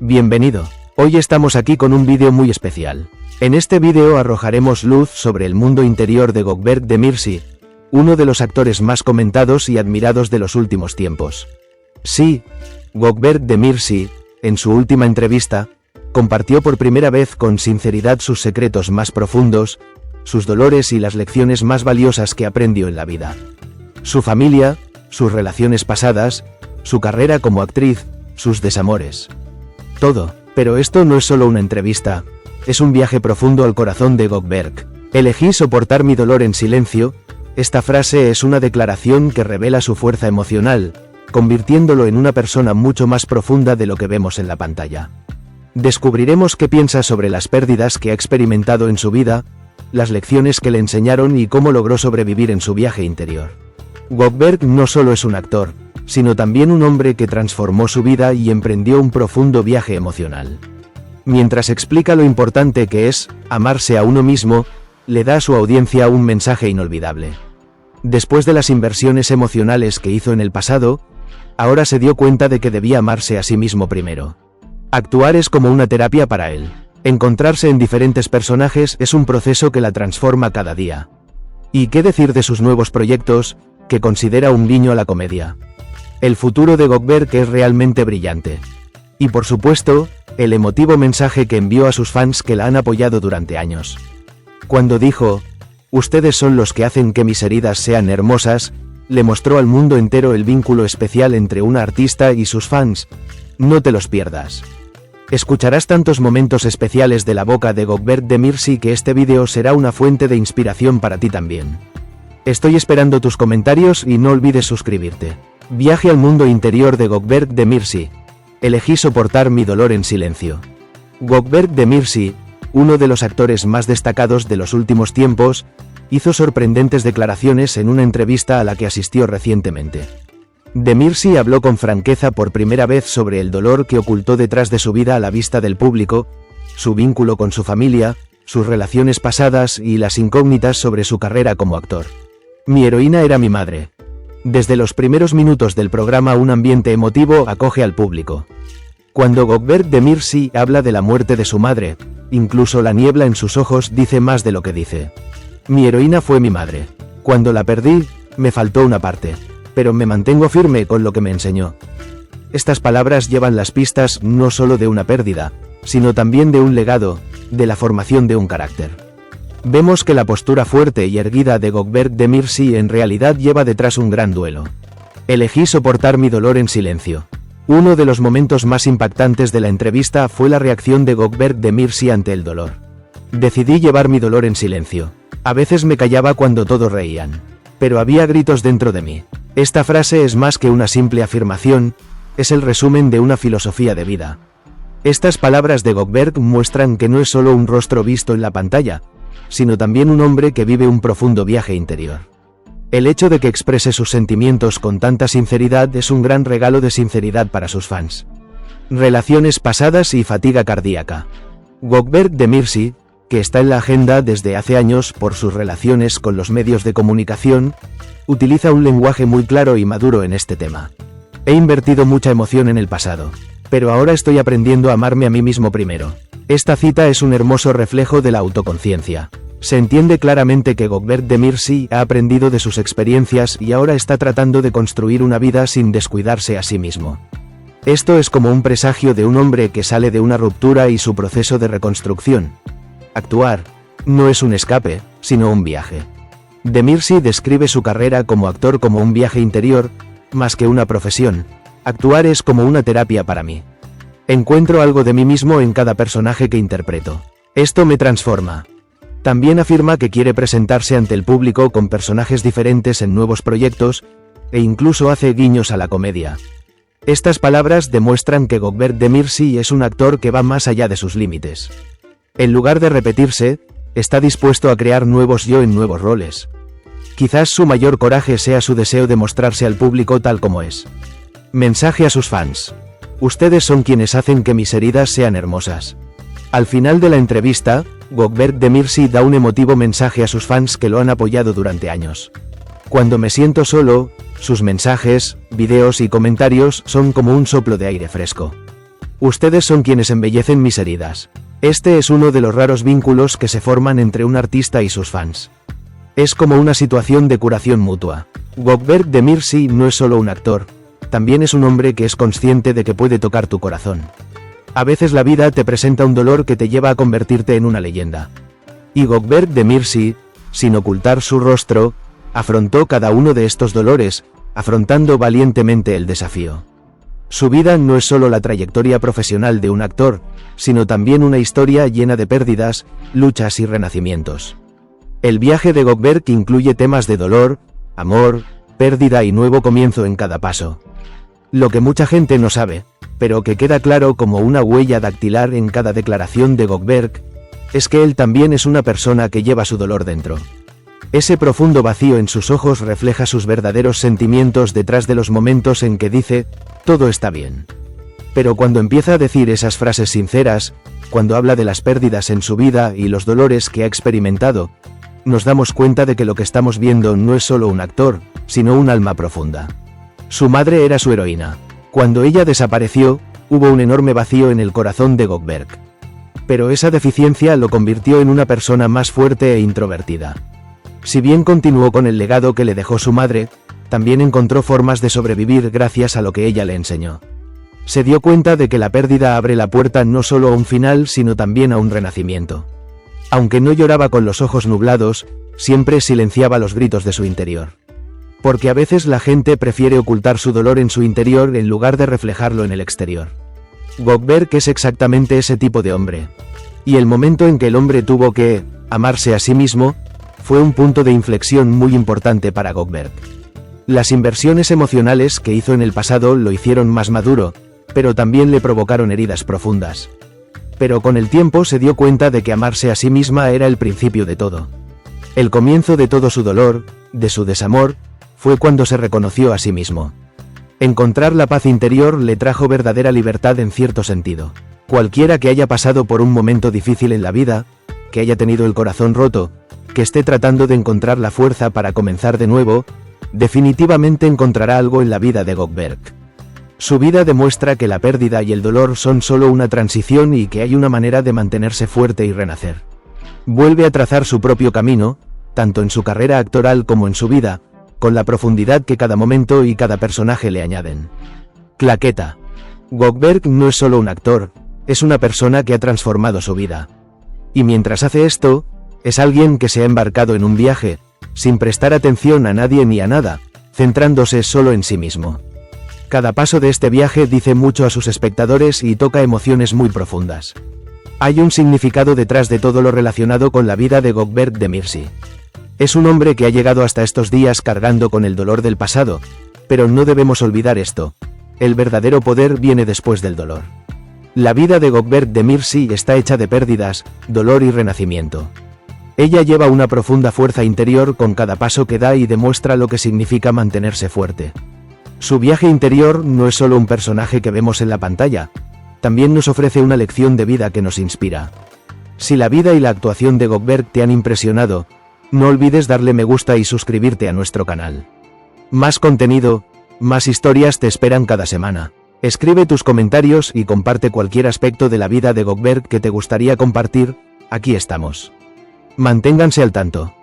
Bienvenido. Hoy estamos aquí con un vídeo muy especial. En este vídeo arrojaremos luz sobre el mundo interior de Gökberk Demirci, uno de los actores más comentados y admirados de los últimos tiempos. Sí, Gökberk Demirci, en su última entrevista, compartió por primera vez con sinceridad sus secretos más profundos, sus dolores y las lecciones más valiosas que aprendió en la vida. Su familia, sus relaciones pasadas, su carrera como actriz, sus desamores. Todo, pero esto no es solo una entrevista, es un viaje profundo al corazón de Gökberk. Elegí soportar mi dolor en silencio. Esta frase es una declaración que revela su fuerza emocional, convirtiéndolo en una persona mucho más profunda de lo que vemos en la pantalla. Descubriremos qué piensa sobre las pérdidas que ha experimentado en su vida, las lecciones que le enseñaron y cómo logró sobrevivir en su viaje interior. Gökberk no solo es un actor, sino también un hombre que transformó su vida y emprendió un profundo viaje emocional. Mientras explica lo importante que es amarse a uno mismo, le da a su audiencia un mensaje inolvidable. Después de las inversiones emocionales que hizo en el pasado, ahora se dio cuenta de que debía amarse a sí mismo primero. Actuar es como una terapia para él. Encontrarse en diferentes personajes es un proceso que la transforma cada día. ¿Y qué decir de sus nuevos proyectos, que considera un guiño a la comedia? El futuro de Gökberk es realmente brillante. Y por supuesto, el emotivo mensaje que envió a sus fans que la han apoyado durante años. Cuando dijo, "Ustedes son los que hacen que mis heridas sean hermosas", le mostró al mundo entero el vínculo especial entre una artista y sus fans. No te los pierdas. Escucharás tantos momentos especiales de la boca de Gökberk Demirci que este vídeo será una fuente de inspiración para ti también. Estoy esperando tus comentarios y no olvides suscribirte. Viaje al mundo interior de Gökberk Demirci. Elegí soportar mi dolor en silencio. Gökberk Demirci, uno de los actores más destacados de los últimos tiempos, hizo sorprendentes declaraciones en una entrevista a la que asistió recientemente. Demirci habló con franqueza por primera vez sobre el dolor que ocultó detrás de su vida a la vista del público, su vínculo con su familia, sus relaciones pasadas y las incógnitas sobre su carrera como actor. Mi heroína era mi madre. Desde los primeros minutos del programa un ambiente emotivo acoge al público. Cuando Gökberk Demirci habla de la muerte de su madre, incluso la niebla en sus ojos dice más de lo que dice. Mi heroína fue mi madre. Cuando la perdí, me faltó una parte, pero me mantengo firme con lo que me enseñó. Estas palabras llevan las pistas no solo de una pérdida, sino también de un legado, de la formación de un carácter. Vemos que la postura fuerte y erguida de Gökberk Demirci en realidad lleva detrás un gran duelo. Elegí soportar mi dolor en silencio. Uno de los momentos más impactantes de la entrevista fue la reacción de Gökberk Demirci ante el dolor. Decidí llevar mi dolor en silencio. A veces me callaba cuando todos reían. Pero había gritos dentro de mí. Esta frase es más que una simple afirmación, es el resumen de una filosofía de vida. Estas palabras de Gökberk muestran que no es solo un rostro visto en la pantalla, sino también un hombre que vive un profundo viaje interior. El hecho de que exprese sus sentimientos con tanta sinceridad es un gran regalo de sinceridad para sus fans. Relaciones pasadas y fatiga cardíaca. Gökberk Demirci, que está en la agenda desde hace años por sus relaciones con los medios de comunicación, utiliza un lenguaje muy claro y maduro en este tema. He invertido mucha emoción en el pasado, pero ahora estoy aprendiendo a amarme a mí mismo primero. Esta cita es un hermoso reflejo de la autoconciencia. Se entiende claramente que Gökberk Demirci ha aprendido de sus experiencias y ahora está tratando de construir una vida sin descuidarse a sí mismo. Esto es como un presagio de un hombre que sale de una ruptura y su proceso de reconstrucción. Actuar no es un escape, sino un viaje. Demirci describe su carrera como actor como un viaje interior, más que una profesión. Actuar es como una terapia para mí. Encuentro algo de mí mismo en cada personaje que interpreto. Esto me transforma. También afirma que quiere presentarse ante el público con personajes diferentes en nuevos proyectos, e incluso hace guiños a la comedia. Estas palabras demuestran que Gökberk Demirci es un actor que va más allá de sus límites. En lugar de repetirse, está dispuesto a crear nuevos yo en nuevos roles. Quizás su mayor coraje sea su deseo de mostrarse al público tal como es. Mensaje a sus fans. Ustedes son quienes hacen que mis heridas sean hermosas. Al final de la entrevista, Gökberk Demirci da un emotivo mensaje a sus fans que lo han apoyado durante años. Cuando me siento solo, sus mensajes, videos y comentarios son como un soplo de aire fresco. Ustedes son quienes embellecen mis heridas. Este es uno de los raros vínculos que se forman entre un artista y sus fans. Es como una situación de curación mutua. Gökberk Demirci no es solo un actor, también es un hombre que es consciente de que puede tocar tu corazón. A veces la vida te presenta un dolor que te lleva a convertirte en una leyenda. Y Gökberk Demirci, sin ocultar su rostro, afrontó cada uno de estos dolores, afrontando valientemente el desafío. Su vida no es solo la trayectoria profesional de un actor, sino también una historia llena de pérdidas, luchas y renacimientos. El viaje de Gökberk incluye temas de dolor, amor, pérdida y nuevo comienzo en cada paso. Lo que mucha gente no sabe, pero que queda claro como una huella dactilar en cada declaración de Gökberk, es que él también es una persona que lleva su dolor dentro. Ese profundo vacío en sus ojos refleja sus verdaderos sentimientos detrás de los momentos en que dice, todo está bien. Pero cuando empieza a decir esas frases sinceras, cuando habla de las pérdidas en su vida y los dolores que ha experimentado, nos damos cuenta de que lo que estamos viendo no es solo un actor, sino un alma profunda. Su madre era su heroína. Cuando ella desapareció, hubo un enorme vacío en el corazón de Gökberk. Pero esa deficiencia lo convirtió en una persona más fuerte e introvertida. Si bien continuó con el legado que le dejó su madre, también encontró formas de sobrevivir gracias a lo que ella le enseñó. Se dio cuenta de que la pérdida abre la puerta no solo a un final sino también a un renacimiento. Aunque no lloraba con los ojos nublados, siempre silenciaba los gritos de su interior. Porque a veces la gente prefiere ocultar su dolor en su interior en lugar de reflejarlo en el exterior. Gökberk es exactamente ese tipo de hombre. Y el momento en que el hombre tuvo que amarse a sí mismo, fue un punto de inflexión muy importante para Gökberk. Las inversiones emocionales que hizo en el pasado lo hicieron más maduro, pero también le provocaron heridas profundas. Pero con el tiempo se dio cuenta de que amarse a sí misma era el principio de todo. El comienzo de todo su dolor, de su desamor, fue cuando se reconoció a sí mismo. Encontrar la paz interior le trajo verdadera libertad en cierto sentido. Cualquiera que haya pasado por un momento difícil en la vida, que haya tenido el corazón roto, que esté tratando de encontrar la fuerza para comenzar de nuevo, definitivamente encontrará algo en la vida de Gökberk. Su vida demuestra que la pérdida y el dolor son solo una transición y que hay una manera de mantenerse fuerte y renacer. Vuelve a trazar su propio camino, tanto en su carrera actoral como en su vida, con la profundidad que cada momento y cada personaje le añaden. Claqueta. Gökberk no es solo un actor, es una persona que ha transformado su vida. Y mientras hace esto, es alguien que se ha embarcado en un viaje, sin prestar atención a nadie ni a nada, centrándose solo en sí mismo. Cada paso de este viaje dice mucho a sus espectadores y toca emociones muy profundas. Hay un significado detrás de todo lo relacionado con la vida de Gökberk Demirci. Es un hombre que ha llegado hasta estos días cargando con el dolor del pasado, pero no debemos olvidar esto. El verdadero poder viene después del dolor. La vida de Gökberk Demirci está hecha de pérdidas, dolor y renacimiento. Ella lleva una profunda fuerza interior con cada paso que da y demuestra lo que significa mantenerse fuerte. Su viaje interior no es solo un personaje que vemos en la pantalla, también nos ofrece una lección de vida que nos inspira. Si la vida y la actuación de Gökberk te han impresionado, no olvides darle me gusta y suscribirte a nuestro canal. Más contenido, más historias te esperan cada semana. Escribe tus comentarios y comparte cualquier aspecto de la vida de Gökberk que te gustaría compartir, aquí estamos. Manténganse al tanto.